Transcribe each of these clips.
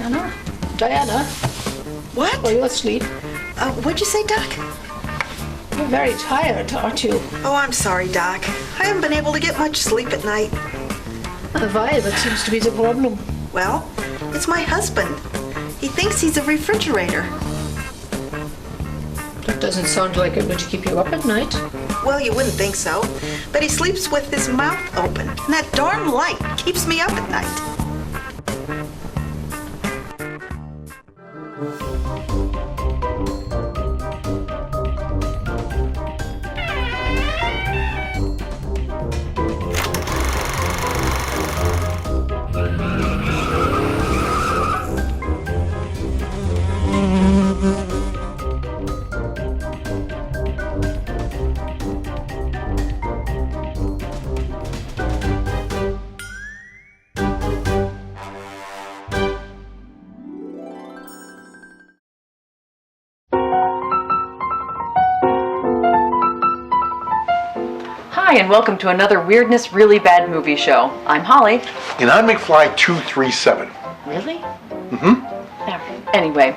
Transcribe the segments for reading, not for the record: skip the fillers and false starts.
Diana? What? Are you asleep? What'd you say, Doc? You're very tired, aren't you? Oh, I'm sorry, Doc. I haven't been able to get much sleep at night. Why? That seems to be the problem. Well, it's my husband. He thinks he's a refrigerator. That doesn't sound like it would keep you up at night. Well, you wouldn't think so, but he sleeps with his mouth open, and that darn light keeps me up at night. Hi, and welcome to another Weirdness Really Bad Movie Show. I'm Holly. And I'm McFly 237. Really? Anyway,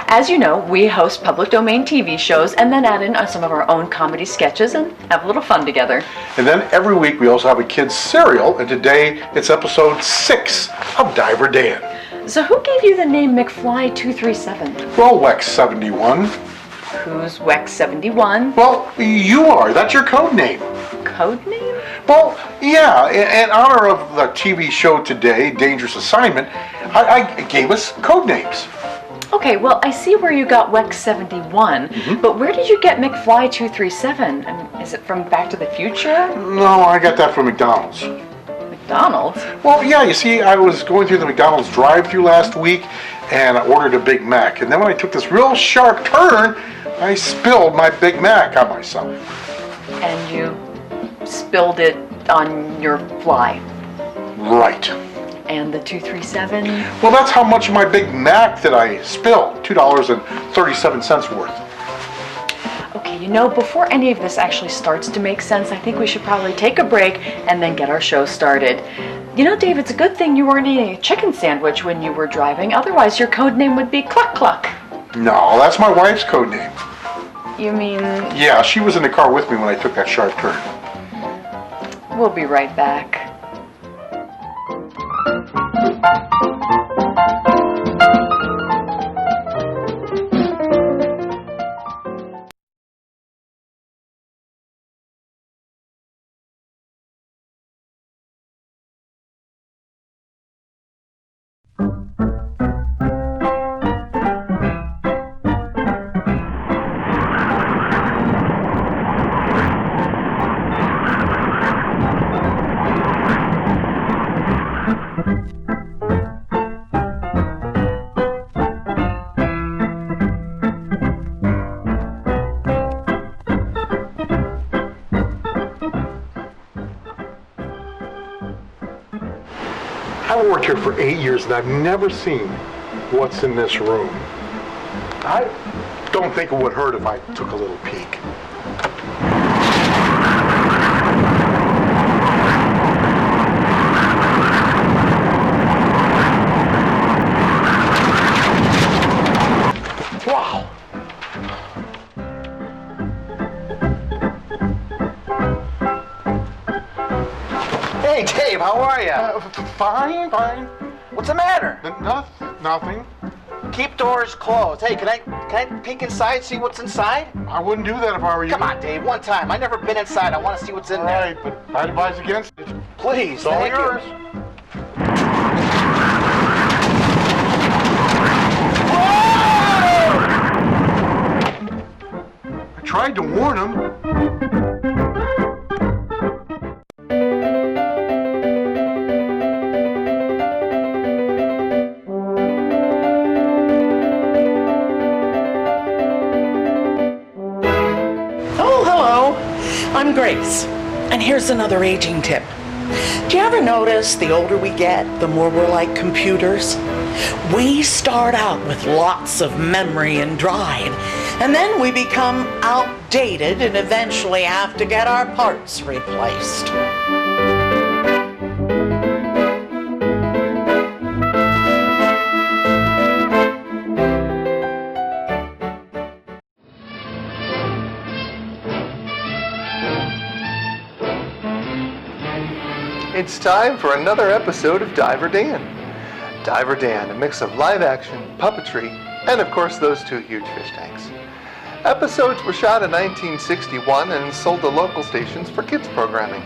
as you know, we host public domain TV shows and then add in some of our own comedy sketches and have a little fun together. And then every week we also have a kids serial, and today it's episode 6 of Diver Dan. So who gave you the name McFly 237? Well, Wex 71. Who's Wex 71? Well, you are. That's your code name. Code name? Well, yeah, in honor of the TV show today, Dangerous Assignment, I gave us code names. Okay, well, I see where you got Wex 71, but where did you get McFly 237? I mean, is it from Back to the Future? No, I got that from McDonald's. McDonald's? Well, yeah, you see, I was going through the McDonald's drive-thru last week, and I ordered a Big Mac. And then when I took this real sharp turn, I spilled my Big Mac on myself. And you spilled it on your fly. Right. And the 237? Well, that's how much of my Big Mac that I spilled. $2.37 worth. Okay, you know, before any of this actually starts to make sense, I think we should probably take a break and then get our show started. You know, Dave, it's a good thing you weren't eating a chicken sandwich when you were driving. Otherwise, your code name would be Cluck Cluck. No, that's my wife's code name. You mean... Yeah, she was in the car with me when I took that sharp turn. We'll be right back. I've worked here for 8 years and I've never seen what's in this room. I don't think it would hurt if I took a little peek. Wow. Hey, Dave, how are you? Fine. What's the matter? Nothing. Keep doors closed. Hey, can I peek inside, see what's inside? I wouldn't do that if I were you. Come on, Dave, one time. I've never been inside. I want to see what's in All there. right, but I'd advise against it. Please, It's all thank you. yours. I tried to warn him. Oh, hello. I'm Grace. And here's another aging tip. Do you ever notice the older we get, the more we're like computers? We start out with lots of memory and drive, and then we become outdated and eventually have to get our parts replaced. It's time for another episode of Diver Dan. Diver Dan, a mix of live action, puppetry, and of course those two huge fish tanks. Episodes were shot in 1961 and sold to local stations for kids programming.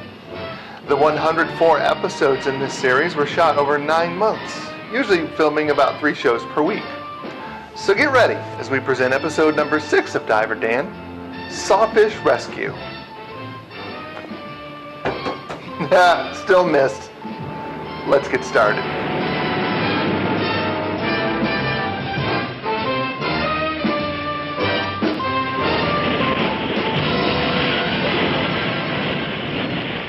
The 104 episodes in this series were shot over 9 months, usually filming about 3 shows per week. So get ready as we present episode number 6 of Diver Dan, Sawfish Rescue. Still missed. Let's get started.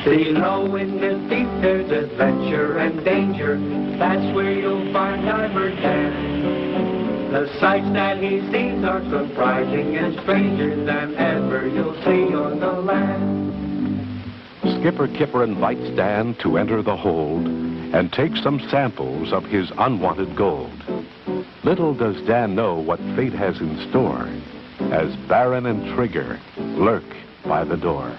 Below in the deep there's adventure and danger. That's where you'll find Diver Dan. The sights that he sees are surprising and stranger than ever you'll see on the land. Skipper Kipper invites Dan to enter the hold and take some samples of his unwanted gold. Little does Dan know what fate has in store as Baron and Trigger lurk by the door.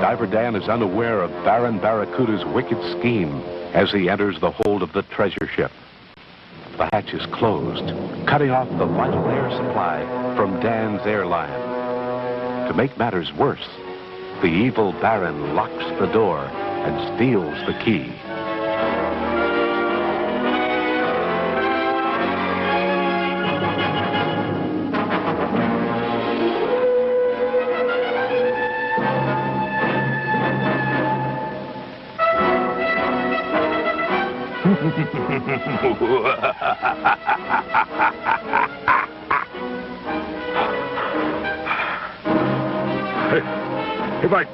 Diver Dan is unaware of Baron Barracuda's wicked scheme as he enters the hold of the treasure ship. The hatch is closed, cutting off the vital air supply from Dan's airline. To make matters worse, the evil Baron locks the door and steals the key. If I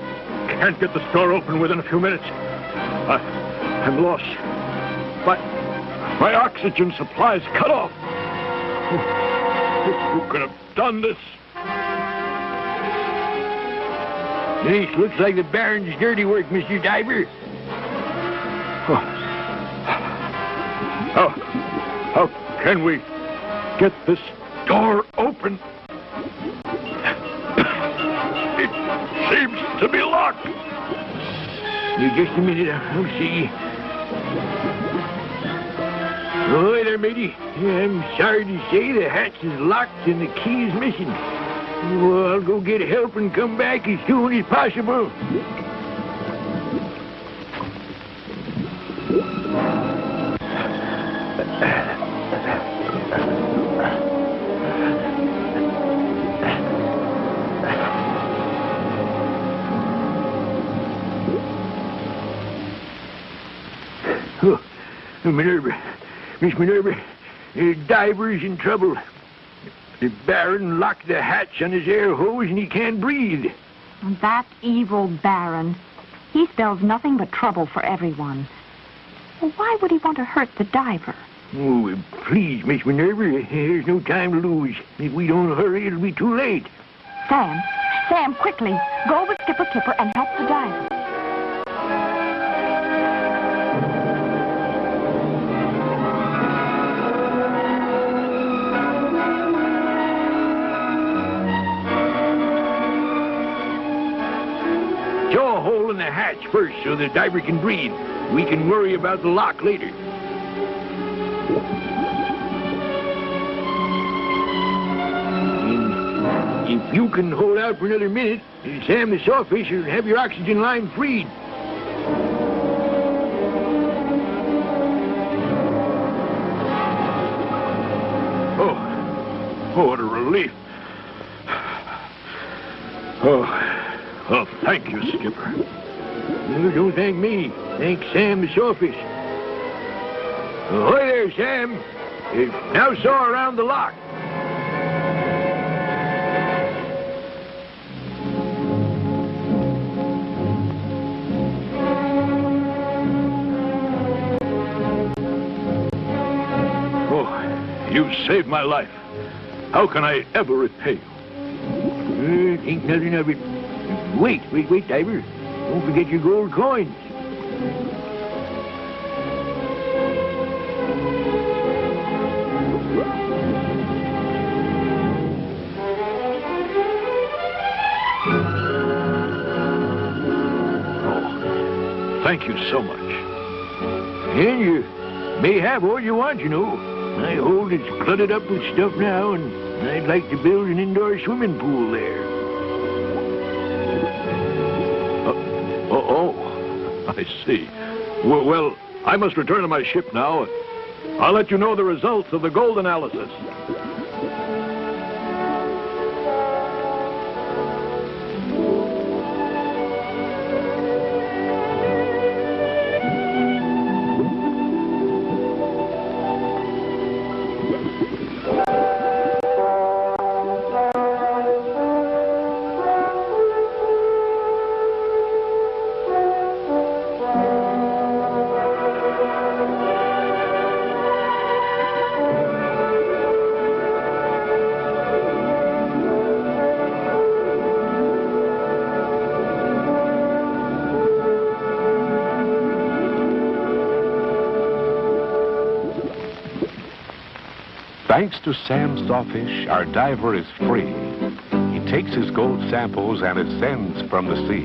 can't get the store open within a few minutes, I'm lost. My oxygen supply is cut off. Who could have done this? This looks like the Baron's dirty work, Mr. Diver. How can we get this door open? It seems to be locked. Just a minute, I'll see. Oh, there, matey. I'm sorry to say the hatch is locked and the key is missing. Well, I'll go get help and come back as soon as possible. Miss Minerva, the diver's in trouble. The Baron locked the hatch on his air hose and he can't breathe. That evil Baron. He spells nothing but trouble for everyone. Well, why would he want to hurt the diver? Oh, please, Miss Minerva, there's no time to lose. If we don't hurry, it'll be too late. Sam, quickly, go with Skipper Kipper and help the diver. Jaw a hole in the hatch first so the diver can breathe. We can worry about the lock later. If you can hold out for another minute, Sam the Sawfish will have your oxygen line freed. Oh, what a relief. Oh, thank you, Skipper. No, don't thank me. Thank Sam the Sawfish. Ahoy there, Sam. Now saw around the lock. Oh, you saved my life. How can I ever repay you? Think nothing of it. Wait, Diver. Don't forget your gold coins. Thank you so much. And you may have all you want, you know. My hold is cluttered up with stuff now, and I'd like to build an indoor swimming pool there. I see. Well, I must return to my ship now. I'll let you know the results of the gold analysis. Thanks to Sam Sawfish, our diver is free. He takes his gold samples and ascends from the sea.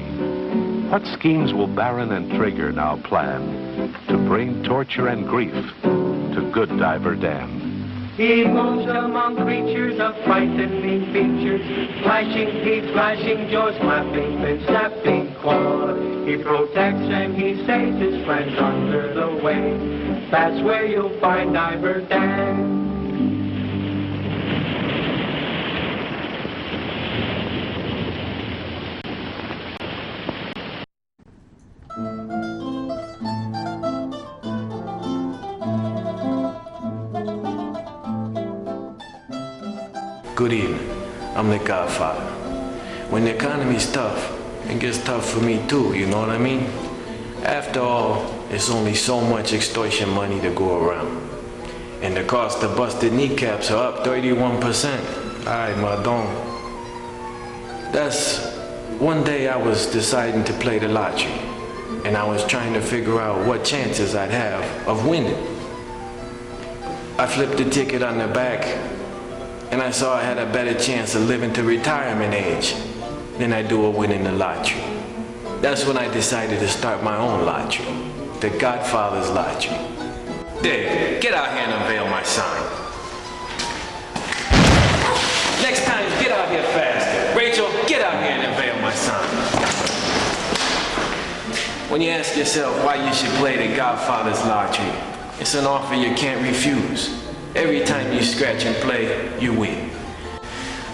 What schemes will Baron and Trigger now plan to bring torture and grief to good Diver Dan? He moves among creatures of frightening features, flashing teeth, flashing jaws, flapping and snapping claws. He protects and he saves his friends under the waves. That's where you'll find Diver Dan. Good evening. I'm the Godfather. When the economy's tough, it gets tough for me too, you know what I mean? After all, it's only so much extortion money to go around. And the cost of busted kneecaps are up 31%. Aye, madon. That's one day I was deciding to play the lottery, and I was trying to figure out what chances I'd have of winning. I flipped the ticket on the back, and I saw I had a better chance of living to retirement age than I do of winning the lottery. That's when I decided to start my own lottery, the Godfather's Lottery. Dave, get out here and unveil my sign. Next time, get out here fast. Rachel, get out here and unveil my sign. When you ask yourself why you should play the Godfather's Lottery, it's an offer you can't refuse. Every time you scratch and play, you win.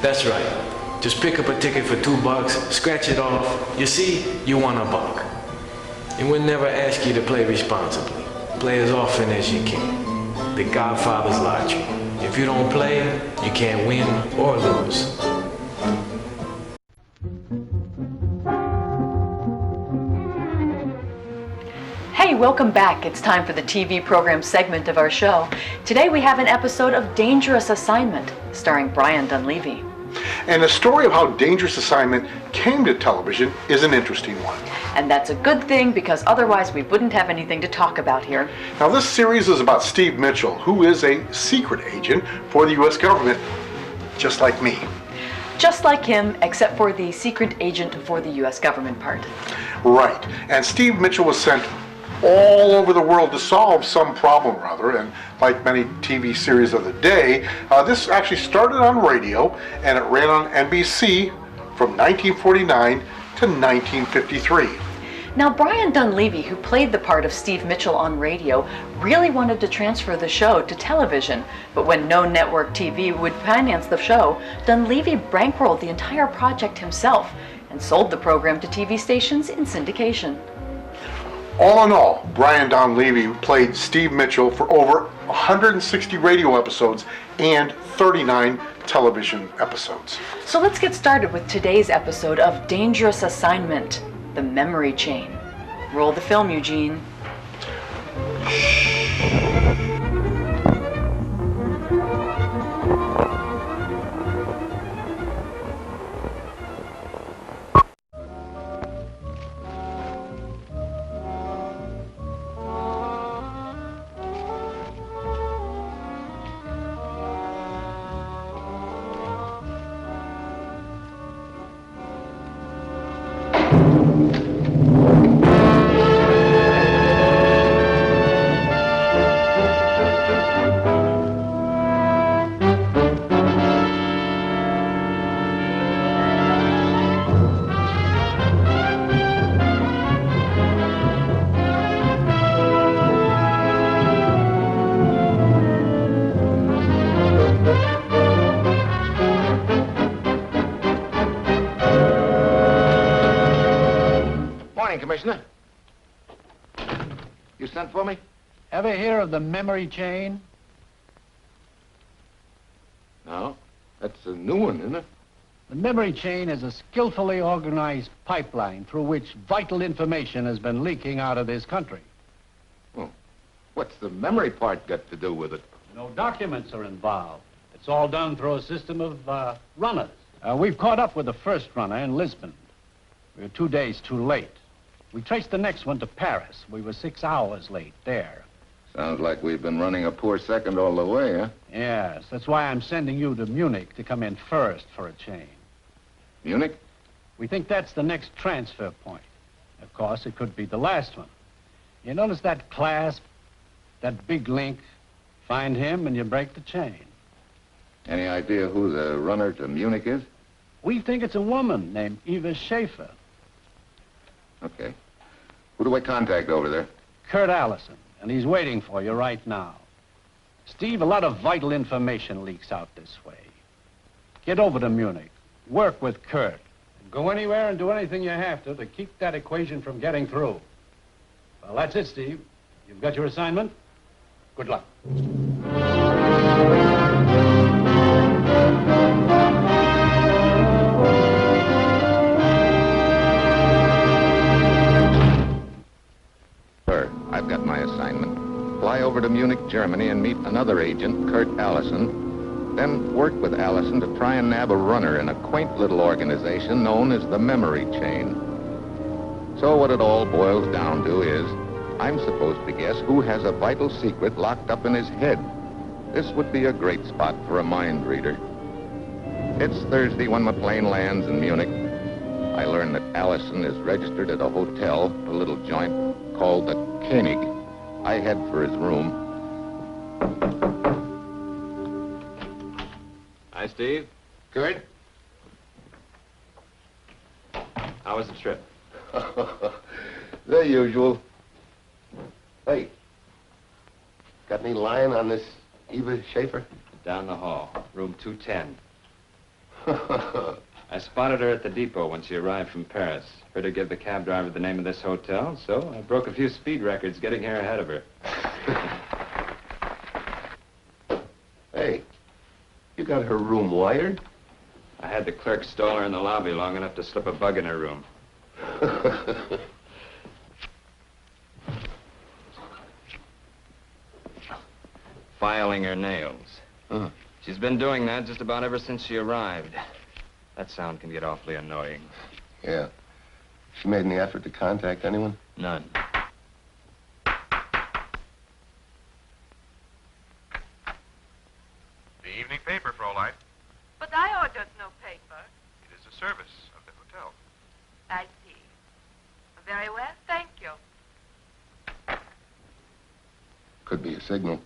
That's right. Just pick up a ticket for $2, scratch it off. You see, you won $1. And we'll never ask you to play responsibly. Play as often as you can. The Godfather's Lottery. If you don't play, you can't win or lose. Hey, welcome back. It's time for the TV program segment of our show. Today we have an episode of Dangerous Assignment, starring Brian Dunleavy. And the story of how Dangerous Assignment came to television is an interesting one. And that's a good thing, because otherwise we wouldn't have anything to talk about here. Now, this series is about Steve Mitchell, who is a secret agent for the U.S. government, just like me. Just like him, except for the secret agent for the U.S. government part. Right. And Steve Mitchell was sent all over the world to solve some problem or other, and like many TV series of the day, this actually started on radio, and it ran on NBC from 1949 to 1953. Now, Brian Dunleavy, who played the part of Steve Mitchell on radio, really wanted to transfer the show to television, but when no network TV would finance the show, Dunleavy bankrolled the entire project himself and sold the program to TV stations in syndication. All in all, Brian Dunleavy played Steve Mitchell for over 160 radio episodes and 39 television episodes. So let's get started with today's episode of Dangerous Assignment, The Memory Chain. Roll the film, Eugene. Morning, Commissioner. You sent for me? Ever hear of the memory chain? No. That's a new one, isn't it? The memory chain is a skillfully organized pipeline through which vital information has been leaking out of this country. Well, what's the memory part got to do with it? No documents are involved. It's all done through a system of runners. We've caught up with the first runner in Lisbon. We were 2 days too late. We traced the next one to Paris. We were 6 hours late there. Sounds like we've been running a poor second all the way, huh? Yes, that's why I'm sending you to Munich to come in first for a chain. Munich? We think that's the next transfer point. Of course, it could be the last one. You notice that clasp, that big link? Find him and you break the chain. Any idea who the runner to Munich is? We think it's a woman named Eva Schaefer. Okay. Who do I contact over there? Kurt Allison, and he's waiting for you right now. Steve, a lot of vital information leaks out this way. Get over to Munich. Work with Kurt. Go anywhere and do anything you have to keep that equation from getting through. Well, that's it, Steve. You've got your assignment. Good luck. Sir, I've got my assignment. Fly over to Munich, Germany, and meet another agent, Kurt Allison. Then work with Allison to try and nab a runner in a quaint little organization known as the Memory Chain. So what it all boils down to is, I'm supposed to guess who has a vital secret locked up in his head. This would be a great spot for a mind reader. It's Thursday when my plane lands in Munich. I learn that Allison is registered at a hotel, a little joint called the Koenig. I head for his room. Hi, Steve. Good. How was the trip? The usual. Hey, got any line on this Eva Schaefer? Down the hall, room 210. I spotted her at the depot when she arrived from Paris. Heard her give the cab driver the name of this hotel, so I broke a few speed records getting here ahead of her. Hey, you got her room wired? I had the clerk stall her in the lobby long enough to slip a bug in her room. Filing her nails. Huh. She's been doing that just about ever since she arrived. That sound can get awfully annoying. Yeah. She made any effort to contact anyone? None. The evening paper, Fraulein. But I ordered no paper. It is a service of the hotel. I see. Very well, thank you. Could be a signal.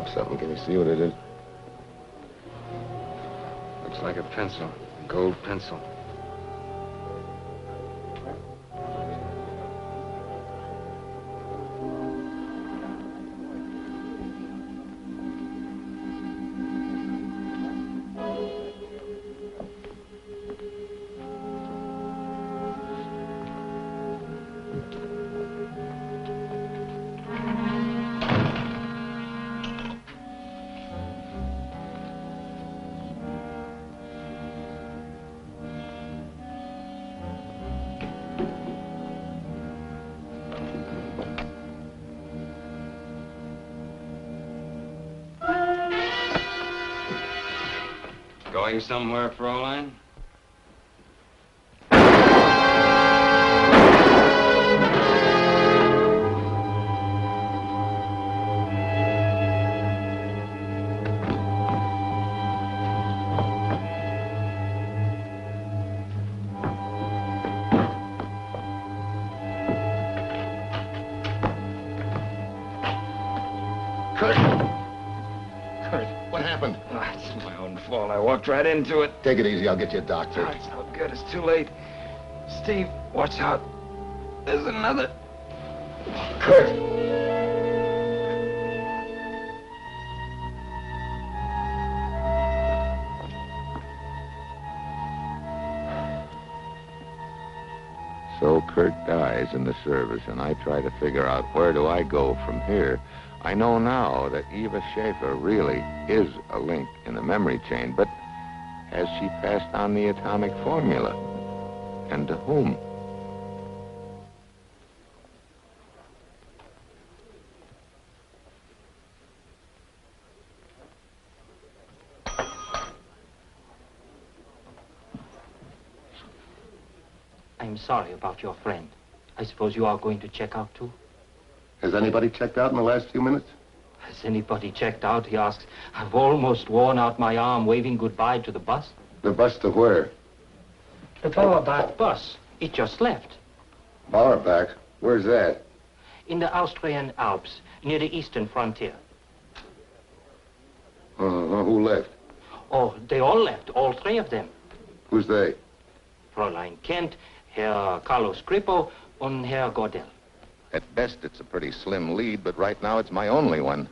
drop something. Can you see what it is? Looks like a pencil. A gold pencil. Going somewhere, Fraulein? Kurt! Kurt, what happened? Oh, it's my own fault. I walked right into it. Take it easy. I'll get you a doctor. Oh, it's no good. It's too late. Steve, watch out. There's another. Kurt! So Kurt dies in the service, and I try to figure out where do I go from here. I know now that Eva Schaefer really is a link in the memory chain, but has she passed on the atomic formula? And to whom? I'm sorry about your friend. I suppose you are going to check out too? Has anybody checked out in the last few minutes? Has anybody checked out? He asks. I've almost worn out my arm waving goodbye to the bus. The bus to where? The Bauerbach bus. It just left. Bauerbach? Where's that? In the Austrian Alps, near the eastern frontier. Who left? Oh, they all left, all three of them. Who's they? Fräulein Kent, Herr Carlos Grippo, and Herr Gordel. At best, it's a pretty slim lead, but right now it's my only one.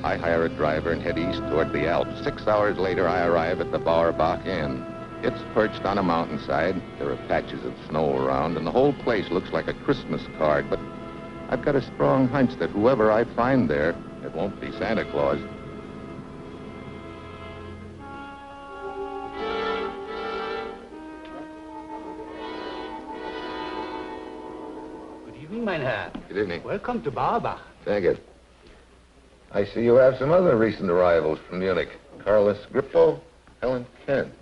I hire a driver and head east toward the Alps. 6 hours later, I arrive at the Bauerbach Inn. It's perched on a mountainside. There are patches of snow around, and the whole place looks like a Christmas card, but I've got a strong hunch that whoever I find there, it won't be Santa Claus. Good evening, mein Herr. Good evening. Welcome to Bauerbach. Thank you. I see you have some other recent arrivals from Munich. Carlos Grippo, Helen Kent.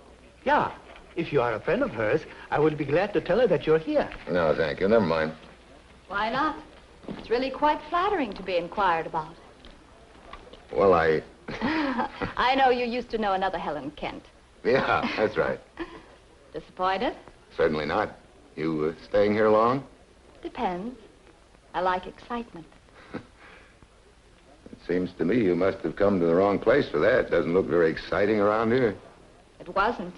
Yeah, if you are a friend of hers, I would be glad to tell her that you're here. No, thank you. Never mind. Why not? It's really quite flattering to be inquired about. Well, I know you used to know another Helen Kent. Yeah, that's right. Disappointed? Certainly not. You staying here long? Depends. I like excitement. It seems to me you must have come to the wrong place for that. It doesn't look very exciting around here. It wasn't.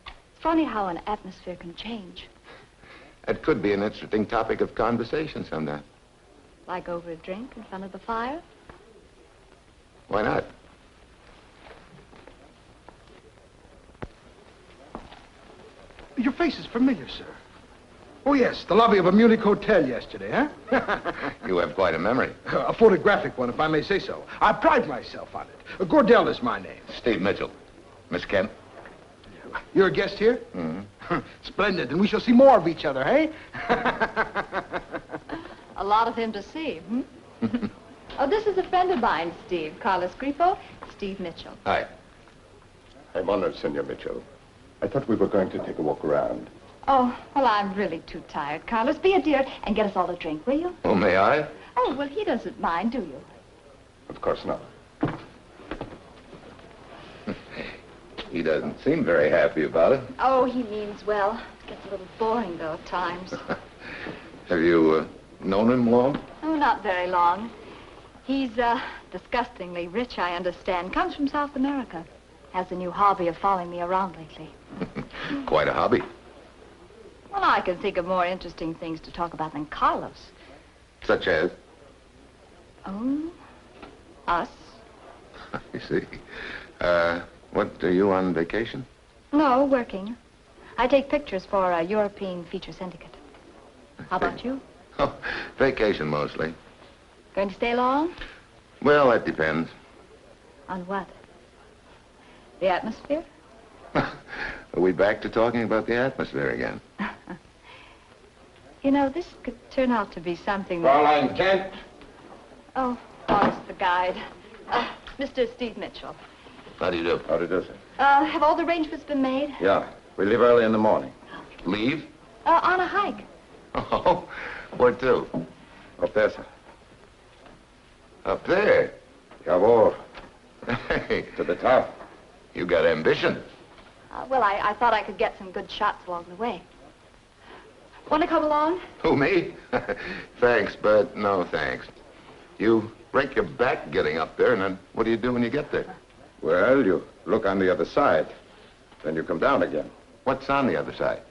It's funny how an atmosphere can change. That could be an interesting topic of conversation sometime. Like over a drink in front of the fire? Why not? Your face is familiar, sir. Oh, yes, the lobby of a Munich hotel yesterday, huh? You have quite a memory. A photographic one, if I may say so. I pride myself on it. Gordel is my name. Steve Mitchell. Miss Kent? You're a guest here? Mm-hmm. Splendid, and we shall see more of each other, hey? A lot of him to see, hmm? Oh, this is a friend of mine, Steve. Carlos Grippo, Steve Mitchell. Hi. I'm honored, Senor Mitchell. I thought we were going to take a walk around. Oh, well, I'm really too tired. Carlos, be a dear and get us all a drink, will you? Oh, may I? Oh, well, he doesn't mind, do you? Of course not. He doesn't seem very happy about it. Oh, he means well. It gets a little boring, though, at times. Have you known him long? Oh, not very long. He's, disgustingly rich, I understand. Comes from South America. Has a new hobby of following me around lately. Quite a hobby. Well, I can think of more interesting things to talk about than Carlos. Such as? Oh, us? I see. What, are you on vacation? No, working. I take pictures for a European feature syndicate. How about you? Oh, vacation mostly. Going to stay long? Well, that depends. On what? The atmosphere? Are we back to talking about the atmosphere again? You know, this could turn out to be something that... Fraulein Kent. Oh, Boris, the guide. Mr. Steve Mitchell. How do you do? How do you do, sir? Have all the arrangements been made? Yeah. We leave early in the morning. Leave? On a hike. Oh, where to? Up there, sir. Up there? Jawohl. Hey. To the top. You got ambition. Well, I thought I could get some good shots along the way. Want to come along? Who, me? Thanks, but no thanks. You break your back getting up there, and then what do you do when you get there? Well, you look on the other side. Then you come down again. What's on the other side?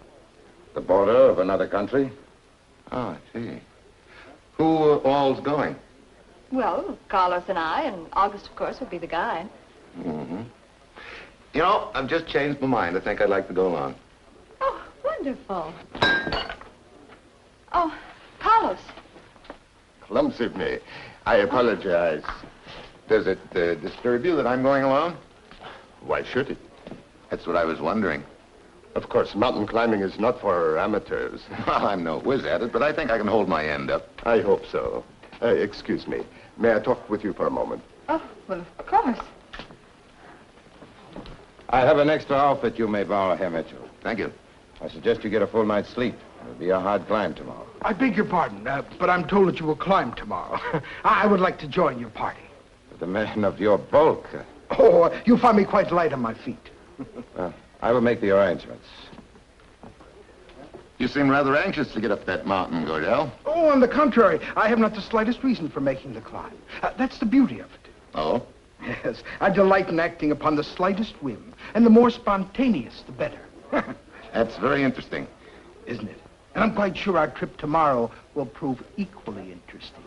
The border of another country. Oh, I see. Who all's going? Well, Carlos and I, and August, of course, will be the guide. Mm-hmm. You know, I've just changed my mind. I think I'd like to go along. Oh, wonderful. Oh, Carlos. Clumsy of me. I apologize. Does it disturb you that I'm going along? Why should it? That's what I was wondering. Of course, mountain climbing is not for amateurs. Well, I'm no whiz at it, but I think I can hold my end up. I hope so. Excuse me. May I talk with you for a moment? Oh, well, of course. I have an extra outfit you may borrow, Herr Mitchell. Thank you. I suggest you get a full night's sleep. It'll be a hard climb tomorrow. I beg your pardon, but I'm told that you will climb tomorrow. I would like to join your party. With a man of your bulk. Oh, you'll find me quite light on my feet. Well, I will make the arrangements. You seem rather anxious to get up that mountain, Gordell. Oh, on the contrary, I have not the slightest reason for making the climb. That's the beauty of it. Oh? Yes, I delight in acting upon the slightest whim, and the more spontaneous, the better. That's very interesting. Isn't it? And I'm quite sure our trip tomorrow will prove equally interesting.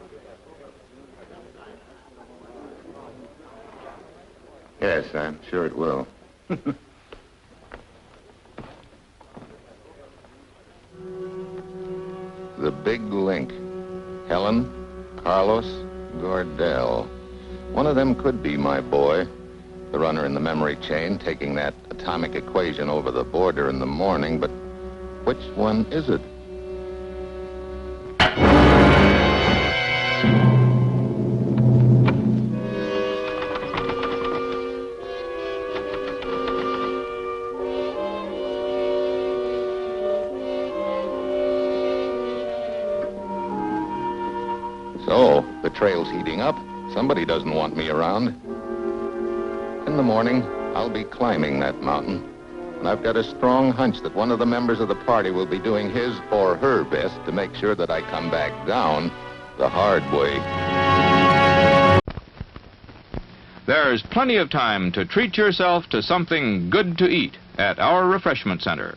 Yes, I'm sure it will. The big link. Helen, Carlos, Gordell. One of them could be my boy. The runner in the memory chain, taking that atomic equation over the border in the morning, but which one is it? So, the trail's heating up. Somebody doesn't want me around. In the morning, I'll be climbing that mountain. And I've got a strong hunch that one of the members of the party will be doing his or her best to make sure that I come back down the hard way. There's plenty of time to treat yourself to something good to eat at our refreshment center.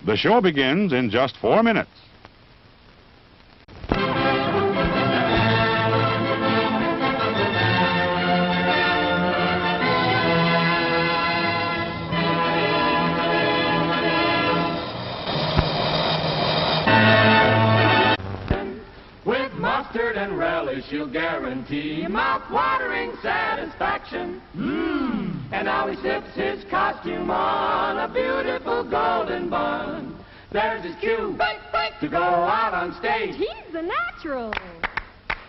The show begins in just 4 minutes. Mustard and relish you'll guarantee mouth-watering satisfaction. And now he sips his costume on a beautiful golden bun. There's his cue to go out on stage. He's the natural.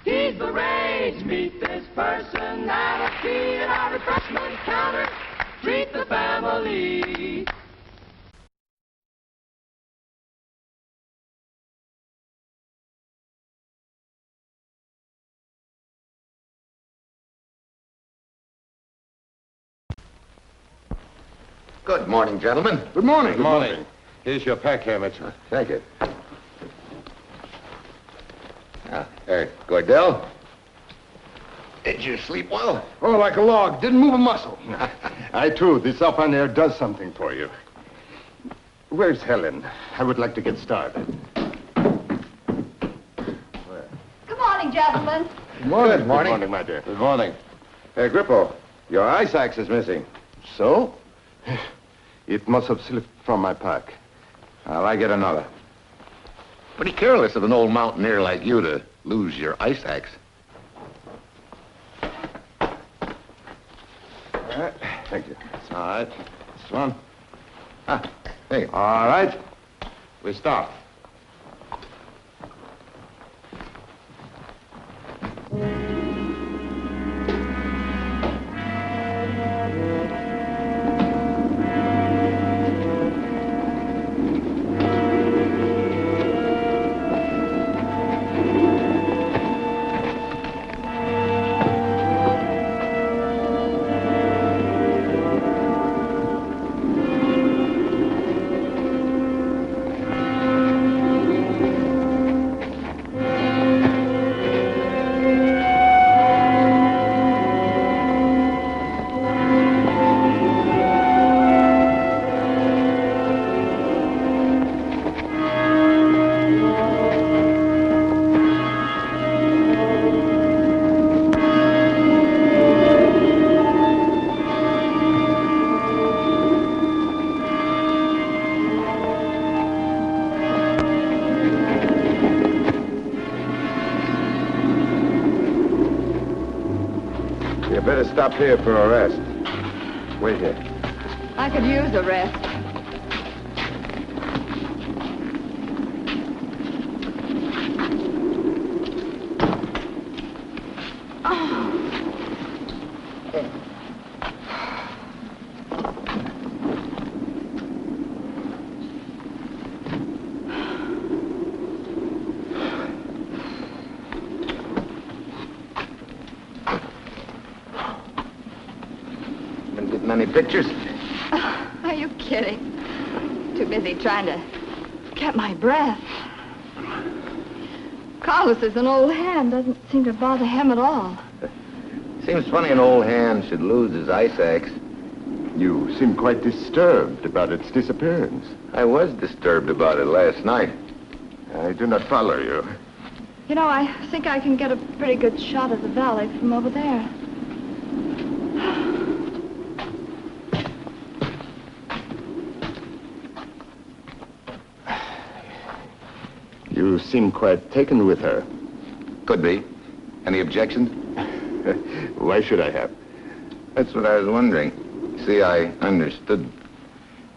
He's the rage. Meet this personality at our refreshment counter. Treat the family. Good morning, gentlemen. Good morning. Good morning. Here's your pack, Herr Mitchell. Thank you. Gordell. Did you sleep well? Oh, like a log. Didn't move a muscle. I, too. This open air does something for you. Where's Helen? I would like to get started. Good morning, gentlemen. Good morning. Good morning, my dear. Good morning. Hey, Grippo, your ice axe is missing. So? It must have slipped from my pack. Well, I get another. Pretty careless of an old mountaineer like you to lose your ice axe. All right. Thank you. All right. This one. Ah, hey. All right. We stop. You better stop here for a rest. Wait here. I could use a rest. Been getting any pictures? Are you kidding? Too busy trying to get my breath. Carlos is an old hand. Doesn't seem to bother him at all. Seems funny an old hand should lose his ice axe. You seem quite disturbed about its disappearance. I was disturbed about it last night. I do not follow you. You know, I think I can get a pretty good shot of the valley from over there. You seem quite taken with her. Could be. Any objections? Why should I have? That's what I was wondering. See, I understood.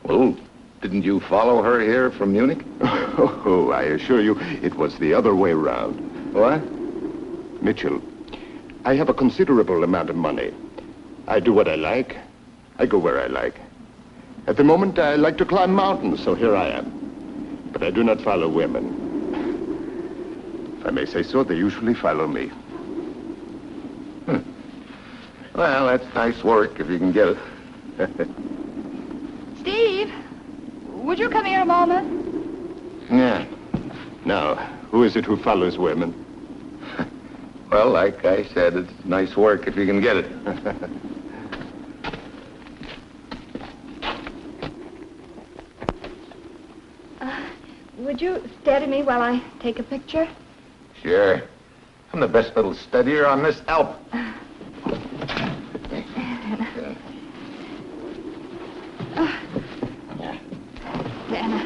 Well, didn't you follow her here from Munich? Oh, I assure you, it was the other way round. What? Mitchell, I have a considerable amount of money. I do what I like. I go where I like. At the moment, I like to climb mountains, so here I am. But I do not follow women. If I may say so, they usually follow me. Well, that's nice work if you can get it. Steve, would you come here a moment? Yeah. Now, who is it who follows women? Well, like I said, it's nice work if you can get it. Would you steady me while I take a picture? Sure. I'm the best little steadier on this Alp.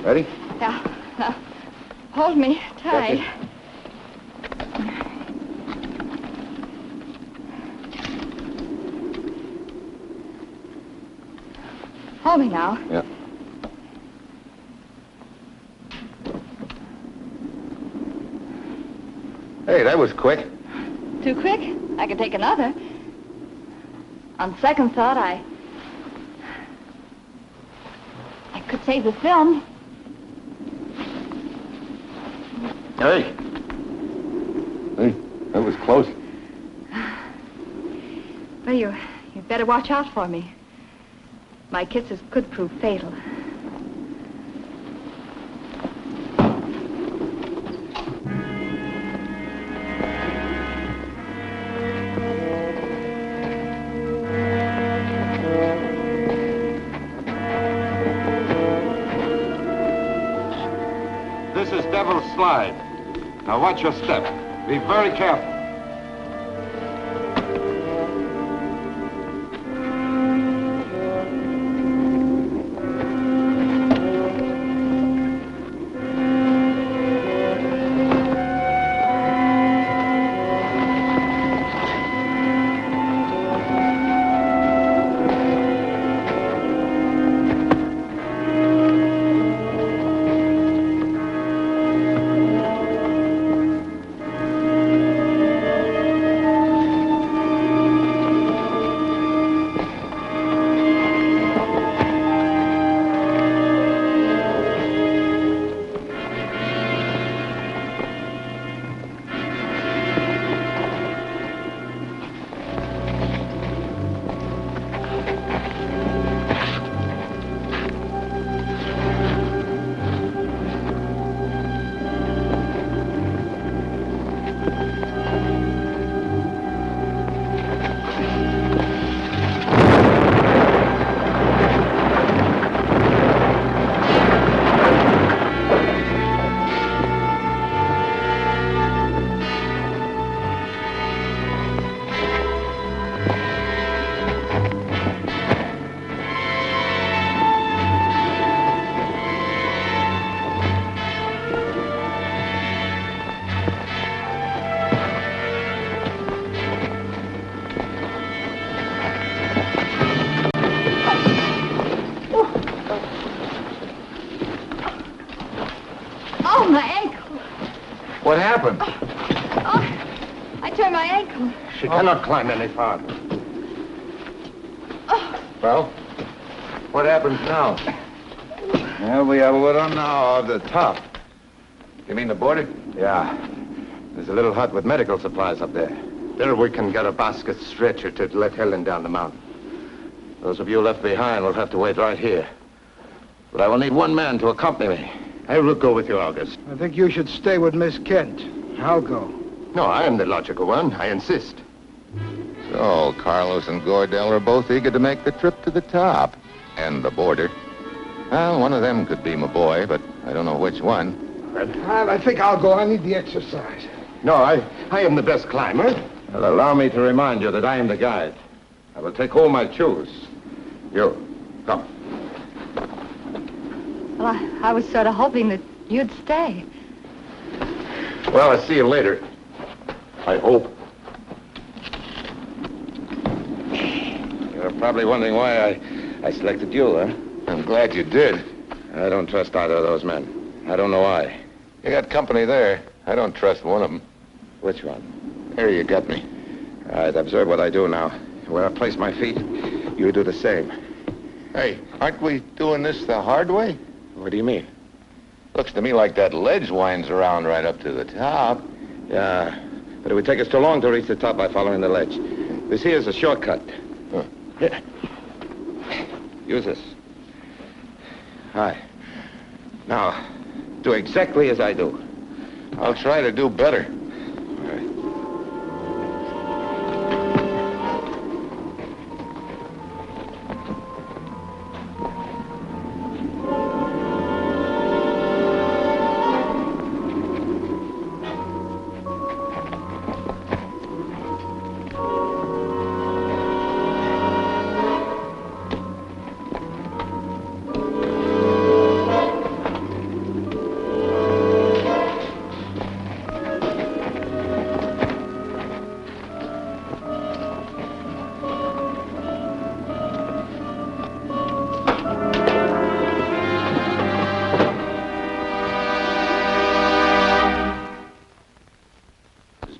Ready? Yeah. Hold me tight. Hold me now. Yeah. Hey, that was quick. Too quick? I could take another. On second thought, I could save the film. Hey. Hey, that was close. Well, you'd better watch out for me. My kisses could prove fatal. this is Devil's Slide. Now watch your step. Be very careful. Oh, my ankle. What happened? Oh, I turned my ankle. She cannot climb any farther. Well, what happens now? Well, we have a little now of the top. You mean the border? Yeah. There's a little hut with medical supplies up there. There we can get a basket stretcher to let Helen down the mountain. Those of you left behind will have to wait right here. But I will need one man to accompany me. I will go with you, August. I think you should stay with Miss Kent. I'll go. No, I am the logical one. I insist. So, Carlos and Gordell are both eager to make the trip to the top and the border. Well, one of them could be my boy, but I don't know which one. I think I'll go. I need the exercise. No, I am the best climber. Well, allow me to remind you that I am the guide. I will take all my choose. You, come. Well, I was sort of hoping that you'd stay. Well, I'll see you later. I hope. You're probably wondering why I selected you, huh? I'm glad you did. I don't trust either of those men. I don't know why. You got company there. I don't trust one of them. Which one? There, you got me. All right, observe what I do now. Where I place my feet, you do the same. Hey, aren't we doing this the hard way? What do you mean? Looks to me like that ledge winds around right up to the top. Yeah, but it would take us too long to reach the top by following the ledge. This here's a shortcut. Huh. Here. Use this. Hi. Now, do exactly as I do. I'll try to do better. All right.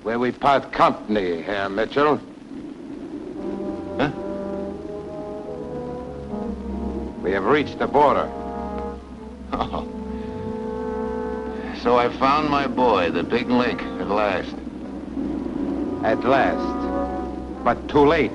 Where we part company, Herr Mitchell. Huh? We have reached the border. Oh. So I found my boy, the big link, at last. At last. But too late.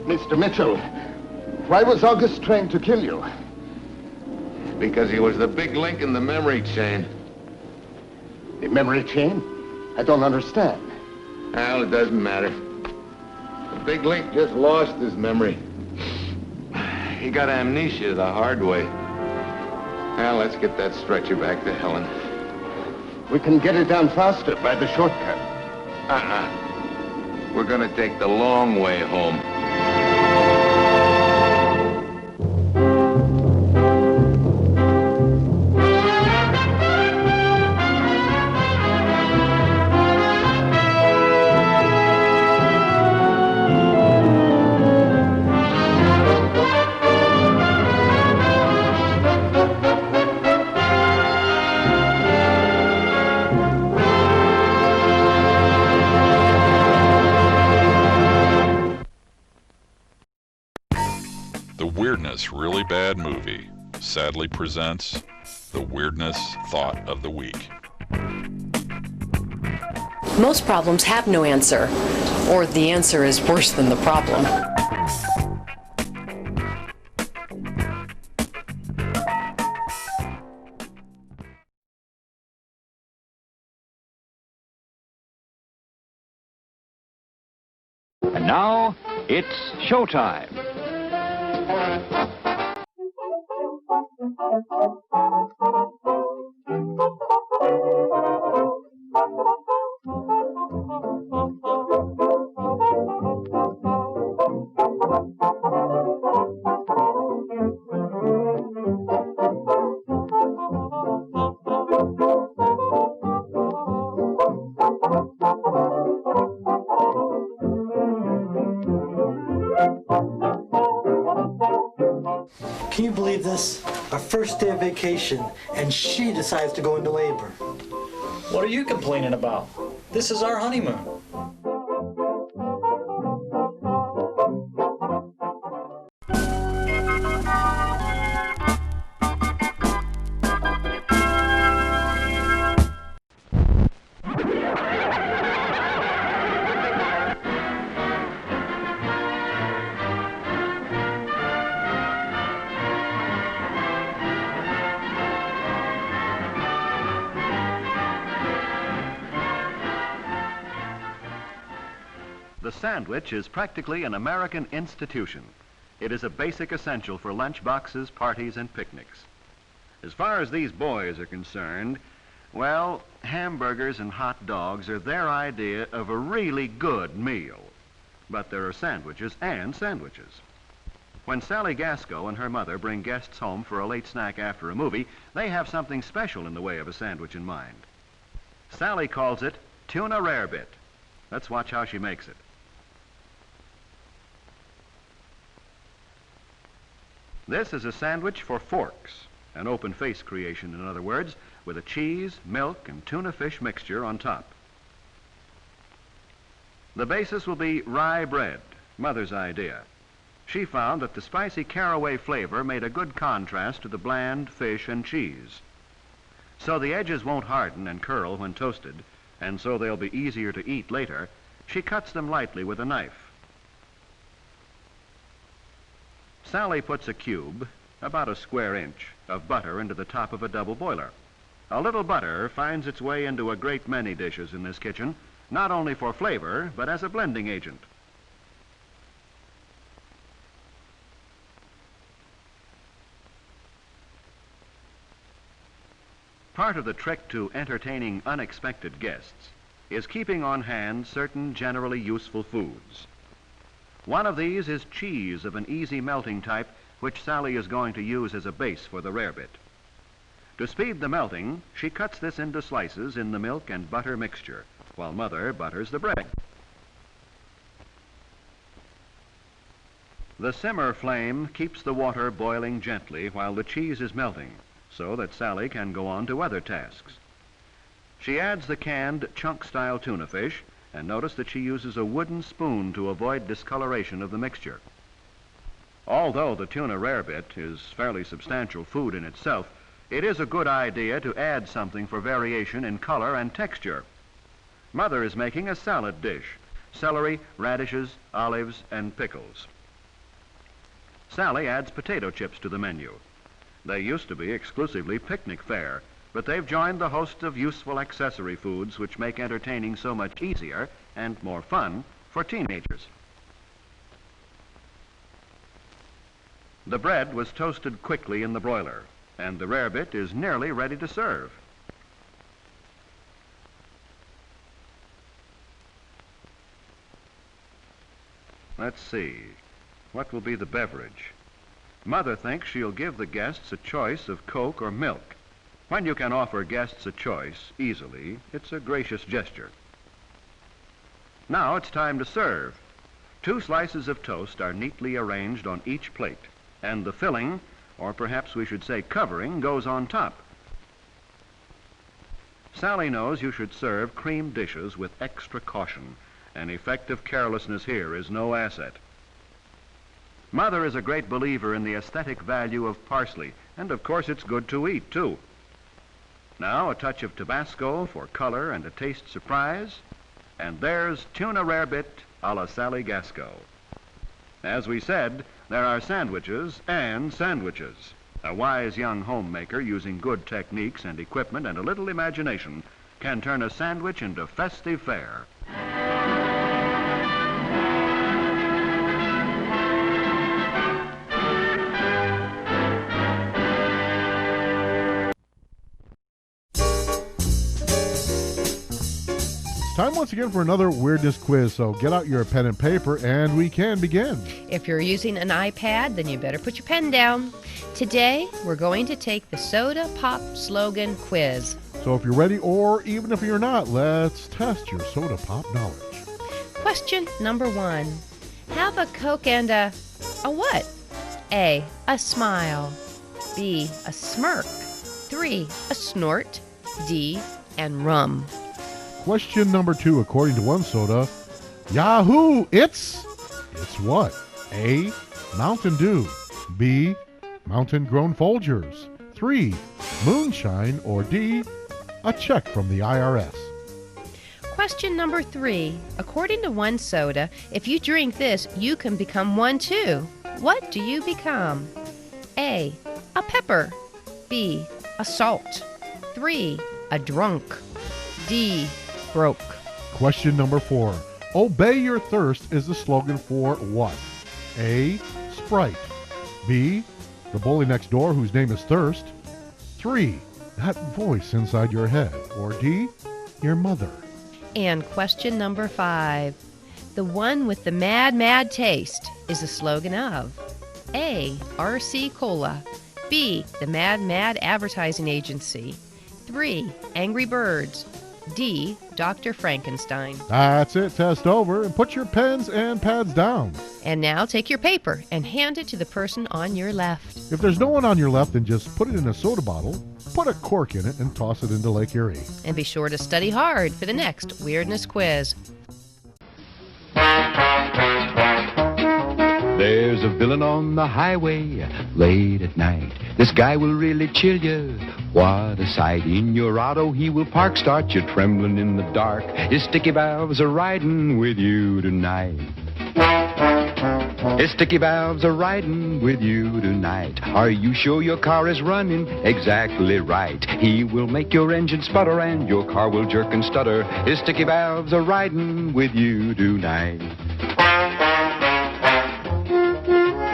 Mr. Mitchell, why was August trying to kill you? Because he was the big link in the memory chain. The memory chain? I don't understand. Well, it doesn't matter. The big link just lost his memory. He got amnesia the hard way. Well, let's get that stretcher back to Helen. We can get it down faster by the shortcut. We're gonna take the long way home. Weirdness Really Bad Movie sadly presents the Weirdness Thought of the Week. Most problems have no answer, or the answer is worse than the problem. And now, it's showtime. Can you believe this? Our first day of vacation, and she decides to go into labor. What are you complaining about? This is our honeymoon. The sandwich is practically an American institution. It is a basic essential for lunch boxes, parties, and picnics. As far as these boys are concerned, well, hamburgers and hot dogs are their idea of a really good meal. But there are sandwiches and sandwiches. When Sally Gasco and her mother bring guests home for a late snack after a movie, they have something special in the way of a sandwich in mind. Sally calls it tuna rarebit. Let's watch how she makes it. This is a sandwich for forks, an open face creation, in other words, with a cheese, milk, and tuna fish mixture on top. The basis will be rye bread, Mother's idea. She found that the spicy caraway flavor made a good contrast to the bland fish and cheese. So the edges won't harden and curl when toasted, and so they'll be easier to eat later. She cuts them lightly with a knife. Sally puts a cube, about a square inch, of butter into the top of a double boiler. A little butter finds its way into a great many dishes in this kitchen, not only for flavor, but as a blending agent. Part of the trick to entertaining unexpected guests is keeping on hand certain generally useful foods. One of these is cheese of an easy melting type, which Sally is going to use as a base for the rarebit. To speed the melting, she cuts this into slices in the milk and butter mixture, while Mother butters the bread. The simmer flame keeps the water boiling gently while the cheese is melting, so that Sally can go on to other tasks. She adds the canned chunk-style tuna fish, and notice that she uses a wooden spoon to avoid discoloration of the mixture. Although the tuna rarebit is fairly substantial food in itself, it is a good idea to add something for variation in color and texture. Mother is making a salad dish: celery, radishes, olives, and pickles. Sally adds potato chips to the menu. They used to be exclusively picnic fare, but they've joined the host of useful accessory foods which make entertaining so much easier and more fun for teenagers. The bread was toasted quickly in the broiler, and the rarebit is nearly ready to serve. Let's see, what will be the beverage? Mother thinks she'll give the guests a choice of Coke or milk. When you can offer guests a choice easily, it's a gracious gesture. Now it's time to serve. 2 slices of toast are neatly arranged on each plate, and the filling, or perhaps we should say covering, goes on top. Sally knows you should serve cream dishes with extra caution. An effect of carelessness here is no asset. Mother is a great believer in the aesthetic value of parsley, and of course it's good to eat, too. Now a touch of Tabasco for color and a taste surprise, and there's tuna rarebit a la Sally Gasco. As we said, there are sandwiches and sandwiches. A wise young homemaker using good techniques and equipment and a little imagination can turn a sandwich into festive fare. Time once again for another Weirdness quiz, so get out your pen and paper and we can begin. If you're using an iPad, then you better put your pen down. Today, we're going to take the Soda Pop Slogan Quiz. So if you're ready, or even if you're not, let's test your soda pop knowledge. Question number 1. Have a Coke and a what? A smile. B, a smirk. 3, a snort. D, and rum. Question number 2, according to one soda, Yahoo! It's what? A, Mountain Dew. B, Mountain Grown Folgers. 3, moonshine. Or D, a check from the IRS. Question number 3, according to one soda, if you drink this, you can become one too. What do you become? A pepper. B, a salt. 3, a drunk. D, broke. Question number 4. Obey your thirst is the slogan for what? A, Sprite. B, the bully next door whose name is Thirst. 3, that voice inside your head. Or D, your mother. And question number 5. The one with the mad taste is the slogan of A, RC Cola. B, the Mad Advertising Agency. 3, Angry Birds. D, Dr. Frankenstein. That's it. Test over, and put your pens and pads down. And now take your paper and hand it to the person on your left. If there's no one on your left, then just put it in a soda bottle, put a cork in it, and toss it into Lake Erie. And be sure to study hard for the next Weirdness quiz. There's a villain on the highway late at night. This guy will really chill you. What a sight. In your auto he will park, start you trembling in the dark. His sticky valves are riding with you tonight. His sticky valves are riding with you tonight. Are you sure your car is running exactly right? He will make your engine sputter and your car will jerk and stutter. His sticky valves are riding with you tonight.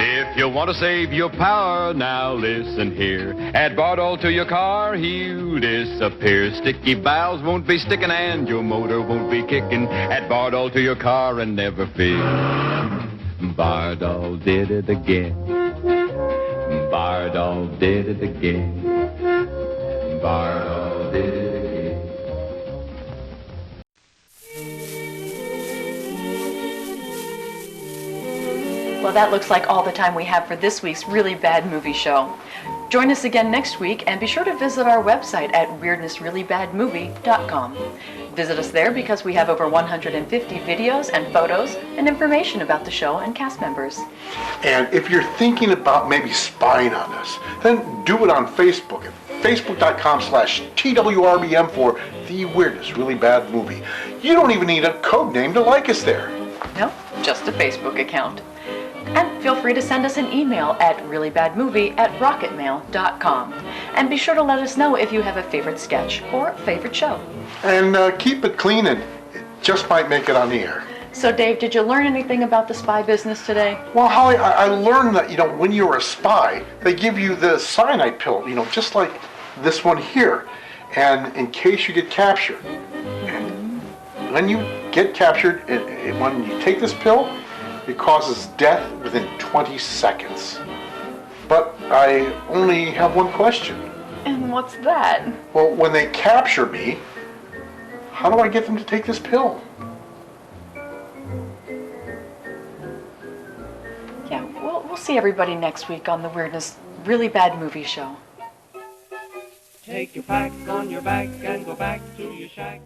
If you want to save your power, now listen here. Add Bardol to your car, he'll disappear. Sticky valves won't be sticking and your motor won't be kicking. Add Bardol to your car and never fear. Bardol did it again. Bardol did it again. Bardol did it again. Well, that looks like all the time we have for this week's Really Bad Movie Show. Join us again next week, and be sure to visit our website at weirdnessreallybadmovie.com. Visit us there because we have over 150 videos and photos and information about the show and cast members. And if you're thinking about maybe spying on us, then do it on Facebook at facebook.com/TWRBM for The Weirdness Really Bad Movie. You don't even need a code name to like us there. No, just a Facebook account. And feel free to send us an email at reallybadmovie@rocketmail.com. And be sure to let us know if you have a favorite sketch or favorite show. And keep it clean, and it just might make it on the air. So Dave, did you learn anything about the spy business today? Well, Holly, I learned that, when you're a spy, they give you the cyanide pill, just like this one here. And in case you get captured. And when you get captured, when you take this pill, it causes death within 20 seconds. But I only have one question. And what's that? Well, when they capture me, how do I get them to take this pill? Yeah, we'll see everybody next week on the Weirdness Really Bad Movie Show. Take your pack on your back and go back to your shack.